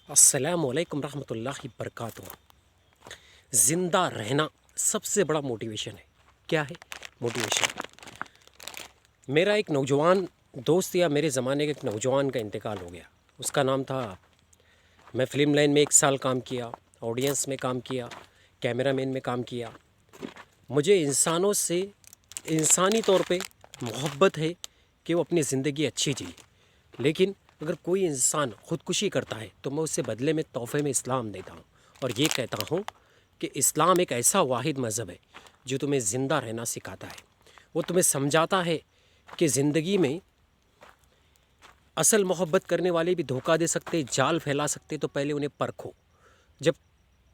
अस्सलामुअलैकुम रहमतुल्लाहि बरकातुहू। ज़िंदा रहना सबसे बड़ा मोटिवेशन है। क्या है मोटिवेशन? मेरा एक नौजवान दोस्त या मेरे ज़माने के एक नौजवान का इंतकाल हो गया। उसका नाम था, मैं फ़िल्म लाइन में 1 साल काम किया, ऑडियंस में काम किया, कैमरामैन में काम किया। मुझे इंसानों से इंसानी तौर पे मोहब्बत है कि वो अपनी ज़िंदगी अच्छी जिए। लेकिन अगर कोई इंसान ख़ुदकुशी करता है तो मैं उससे बदले में तोहफ़े में इस्लाम देता हूँ और ये कहता हूँ कि इस्लाम एक ऐसा वाहिद मज़हब है जो तुम्हें ज़िंदा रहना सिखाता है। वो तुम्हें समझाता है कि ज़िंदगी में असल मोहब्बत करने वाले भी धोखा दे सकते, जाल फैला सकते, तो पहले उन्हें परखो। जब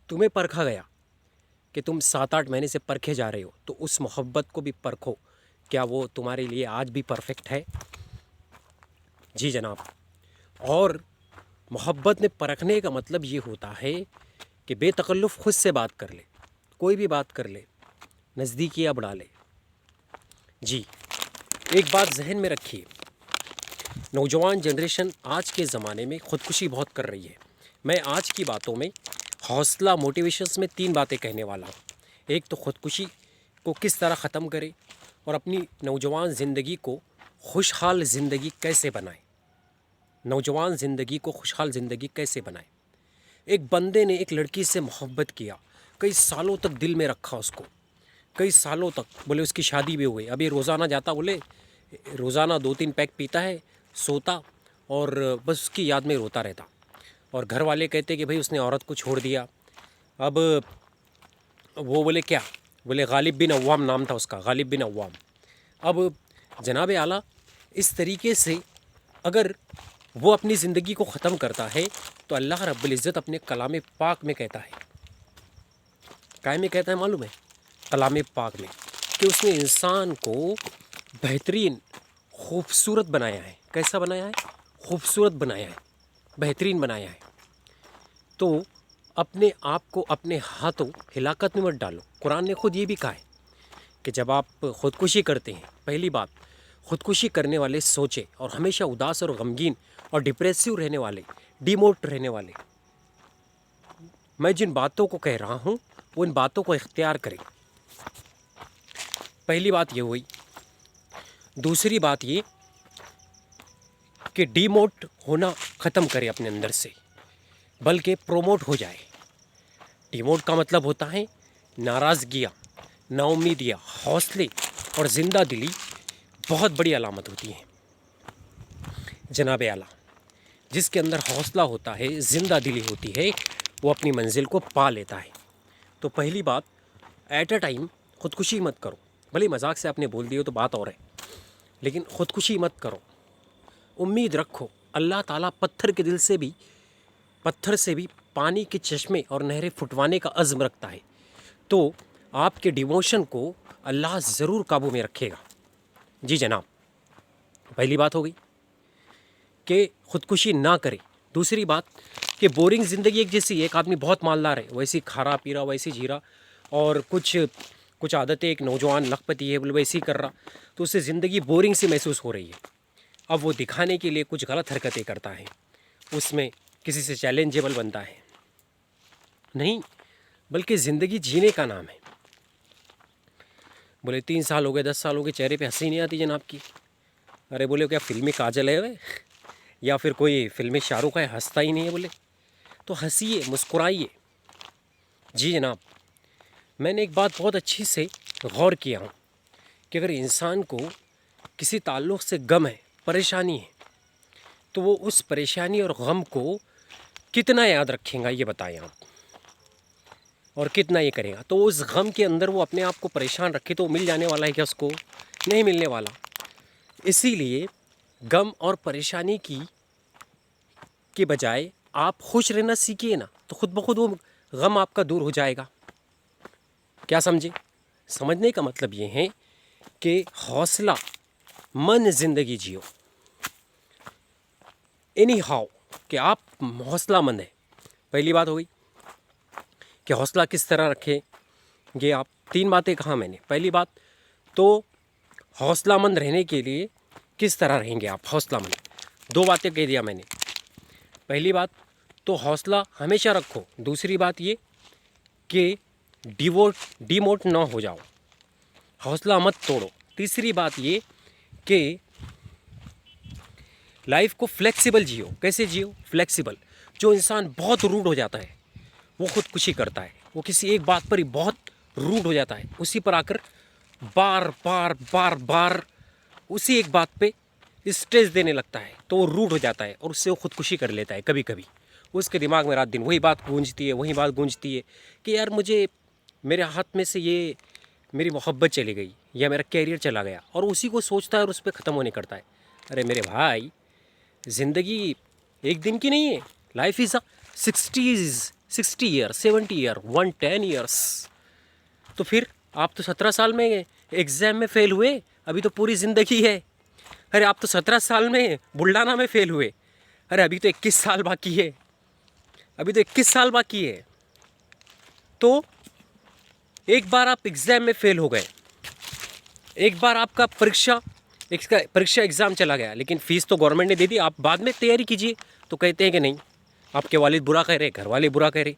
तुम्हें परखा गया कि तुम 7-8 महीने से परखे जा रहे हो, तो उस मोहब्बत को भी परखो, क्या वो तुम्हारे लिए आज भी परफेक्ट है? जी जनाब। और मोहब्बत में परखने का मतलब ये होता है कि बेतकल्लुफ़ खुद से बात कर ले, कोई भी बात कर ले, नज़दीकियाँ बढ़ा ले। जी, एक बात जहन में रखिए, नौजवान जनरेशन आज के ज़माने में ख़ुदकुशी बहुत कर रही है। मैं आज की बातों में हौसला मोटिवेशंस में 3 बातें कहने वाला हूँ। एक तो ख़ुदकुशी को किस तरह ख़त्म करें और अपनी नौजवान ज़िंदगी को खुशहाल ज़िंदगी कैसे बनाएं। नौजवान ज़िंदगी को खुशहाल ज़िंदगी कैसे बनाएं। एक बंदे ने एक लड़की से मोहब्बत किया, कई सालों तक दिल में रखा उसको, कई सालों तक, बोले उसकी शादी भी हो गई। अभी रोज़ाना जाता, बोले रोज़ाना 2-3 पैक पीता है, सोता और बस उसकी याद में रोता रहता। और घर वाले कहते कि भाई उसने औरत को छोड़ दिया। अब वो बोले क्या, बोले गालिब बिन अव्वाम नाम था उसका, गालिब बिन अव्वाम। अब जनाब आला, इस तरीके से अगर वो अपनी ज़िंदगी को ख़त्म करता है तो अल्लाह रब्बुल इज़्ज़त अपने कलाम पाक में कहता है, काय में कहता है मालूम है? कलाम पाक में, कि उसने इंसान को बेहतरीन खूबसूरत बनाया है। कैसा बनाया है? खूबसूरत बनाया है, बेहतरीन बनाया है। तो अपने आप को अपने हाथों हिलाकत में मत डालो। कुरान ने खुद ये भी कहा है कि जब आप ख़ुदकुशी करते हैं, पहली बात, ख़ुदकुशी करने वाले सोचे और हमेशा उदास और गमगीन और डिप्रेसिव रहने वाले, डिमोट रहने वाले, मैं जिन बातों को कह रहा हूँ वो इन बातों को इख्तियार करें। पहली बात ये हुई। दूसरी बात ये कि डिमोट होना ख़त्म करें अपने अंदर से, बल्कि प्रोमोट हो जाए। डिमोट का मतलब होता है नाराज़गियाँ, नाउम्मीदियाँ, हौसले और ज़िंदा दिली बहुत बड़ी अलामत होती हैं जनाब आला। जिसके अंदर हौसला होता है, ज़िंदा दिली होती है, वो अपनी मंजिल को पा लेता है। तो पहली बात, एट अ टाइम ख़ुदकुशी मत करो। भले मजाक से आपने बोल दिया तो बात और है, लेकिन ख़ुदकुशी मत करो। उम्मीद रखो, अल्लाह ताला पत्थर से भी पानी के चश्मे और नहरें फुटवाने का अज़्म रखता है। तो आपके डिवोशन को अल्लाह ज़रूर काबू में रखेगा। जी जनाब, पहली बात हो गई कि ख़ुदकुशी ना करें। दूसरी बात कि बोरिंग ज़िंदगी एक जैसी, एक आदमी बहुत मालदार है, वैसे ही खा पी रहा, वैसे जी रहा, और कुछ आदतें, एक नौजवान लखपति है, बोले वैसे ही कर रहा, तो उससे ज़िंदगी बोरिंग सी महसूस हो रही है। अब वो दिखाने के लिए कुछ गलत हरकतें करता है, उसमें किसी से चैलेंजेबल बनता है। नहीं, बल्कि ज़िंदगी जीने का नाम है। बोले 3 साल हो गए, 10 साल हो गए, चेहरे पे हंसी नहीं आती जनाब की। अरे बोले क्या फिल्मी काजल है वे, या फिर कोई फिल्मी शाहरुख है, हंसता ही नहीं है? बोले तो हंसिए, मुस्कुराइए। जी जनाब, मैंने एक बात बहुत अच्छी से गौर किया हूँ कि अगर इंसान को किसी ताल्लुक़ से गम है, परेशानी है, तो वो उस परेशानी और गम को कितना याद रखेगा ये बताएं आप, और कितना ये करेगा। तो उस गम के अंदर वो अपने आप को परेशान रखे तो मिल जाने वाला है क्या उसको? नहीं मिलने वाला। इसीलिए गम और परेशानी की बजाय आप खुश रहना सीखिए ना, तो खुद ब खुद वो गम आपका दूर हो जाएगा। क्या समझे? समझने का मतलब ये है कि हौसला मन ज़िंदगी जियो। एनी हाउ कि आप हौसलामंद हैं। पहली बात हो गई कि हौसला किस तरह रखें, ये आप 3 बातें कहा मैंने। पहली बात तो हौसलामंद रहने के लिए किस तरह रहेंगे आप हौसलामंद, 2 बातें कह दिया मैंने। पहली बात तो हौसला हमेशा रखो। दूसरी बात ये कि डिमोट ना हो जाओ, हौसला मत तोड़ो। तीसरी बात ये कि लाइफ को फ्लेक्सिबल जियो। कैसे जियो? फ्लेक्सिबल। जो इंसान बहुत रूड हो जाता है वो खुदकुशी करता है, वो किसी एक बात पर ही बहुत रूड हो जाता है, उसी पर आकर बार बार बार बार उसी एक बात पे स्ट्रेस देने लगता है, तो वो रूड हो जाता है और उससे वो खुदकुशी कर लेता है। कभी कभी उसके दिमाग में रात दिन वही बात गूंजती है कि यार मुझे मेरे हाथ में से ये मेरी मोहब्बत चली गई या मेरा कैरियर चला गया, और उसी को सोचता है और उस पर ख़त्म होने करता है। अरे मेरे भाई, ज़िंदगी एक दिन की नहीं है। Life is a 60 year, 70 year, 110 years. तो फिर आप तो 17 साल में एग्ज़ाम में फ़ेल हुए, अभी तो पूरी ज़िंदगी है। अरे आप तो 17 साल में बुल्डाना में फ़ेल हुए, अरे अभी तो 21 साल बाकी है, अभी तो 21 साल बाकी है। तो एक बार आप एग्ज़ाम में फ़ेल हो गए, एक बार आपका परीक्षा एग्ज़ाम चला गया, लेकिन फ़ीस तो गवर्नमेंट ने दे दी, आप बाद में तैयारी कीजिए। तो कहते हैं कि नहीं, आपके वालिद बुरा कह रहे, घर वाले बुरा कह रहे।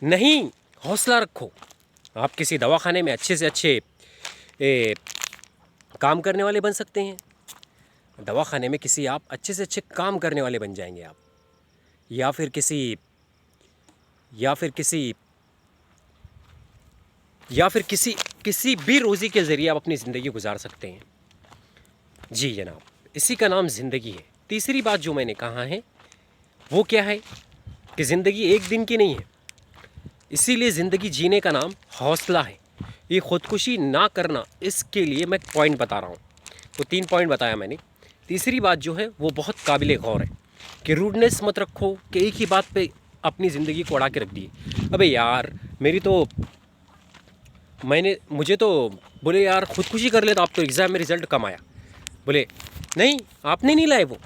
नहीं, हौसला रखो। आप किसी दवाखाने में अच्छे से अच्छे काम करने वाले बन सकते हैं। दवाखाने में किसी आप अच्छे से अच्छे काम करने वाले बन जाएंगे आप, या फिर किसी भी रोज़ी के ज़रिए आप अपनी ज़िंदगी गुजार सकते हैं। जी जनाब, इसी का नाम ज़िंदगी है। तीसरी बात जो मैंने कहा है वो क्या है कि ज़िंदगी एक दिन की नहीं है, इसीलिए ज़िंदगी जीने का नाम हौसला है। ये खुदकुशी ना करना, इसके लिए मैं पॉइंट बता रहा हूँ। तो 3 पॉइंट बताया मैंने। तीसरी बात जो है वो बहुत काबिल गौर है कि रूडनेस मत रखो कि एक ही बात पे अपनी ज़िंदगी को अड़ा के रख दिए। अबे यार, मुझे तो बोले यार खुदकुशी कर ले तो आप तो एग्ज़ाम में रिज़ल्ट कम आया। बोले नहीं, आपने नहीं लाए वो,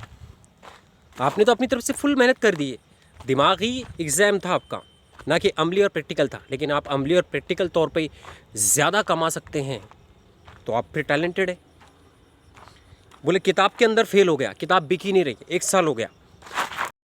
आपने तो अपनी तरफ से फुल मेहनत कर दी है। दिमागी एग्ज़ाम था आपका, ना कि अमली और प्रैक्टिकल था। लेकिन आप अमली और प्रैक्टिकल तौर पे ज़्यादा कमा सकते हैं, तो आप फिर टैलेंटेड है। बोले किताब के अंदर फेल हो गया, किताब बिक ही नहीं रही, 1 साल हो गया,